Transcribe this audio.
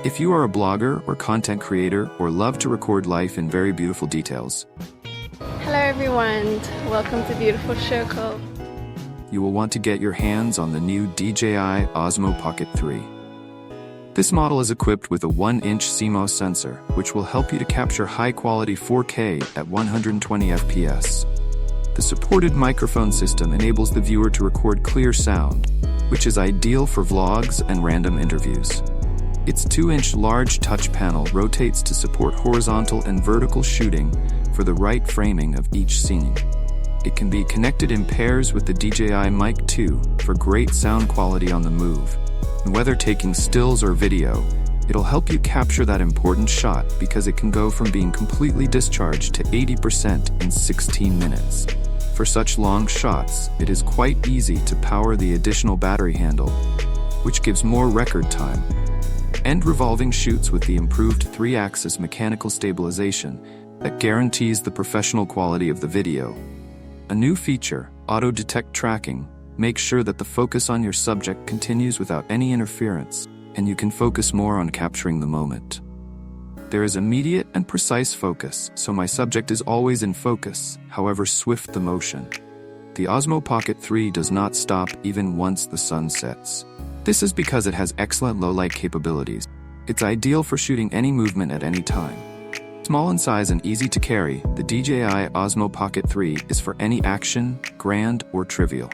If you are a blogger or content creator or love to record life in very beautiful details, hello everyone, welcome to beautiful Circle. You will want to get your hands on the new DJI Osmo Pocket 3. This model is equipped with a 1-inch CMOS sensor, which will help you to capture high-quality 4K at 120 FPS. The supported microphone system enables the viewer to record clear sound, which is ideal for vlogs and random interviews. Its 2-inch large touch panel rotates to support horizontal and vertical shooting for the right framing of each scene. It can be connected in pairs with the DJI Mic 2 for great sound quality on the move. And whether taking stills or video, it'll help you capture that important shot because it can go from being completely discharged to 80% in 16 minutes. For such long shots, it is quite easy to power the additional battery handle, which gives more record time, and revolving shoots with the improved 3-axis mechanical stabilization that guarantees the professional quality of the video. A new feature, Auto Detect Tracking, makes sure that the focus on your subject continues without any interference, and you can focus more on capturing the moment. There is immediate and precise focus, so my subject is always in focus, however swift the motion. The Osmo Pocket 3 does not stop even once the sun sets. This is because it has excellent low-light capabilities. It's ideal for shooting any movement at any time. Small in size and easy to carry, the DJI Osmo Pocket 3 is for any action, grand or trivial.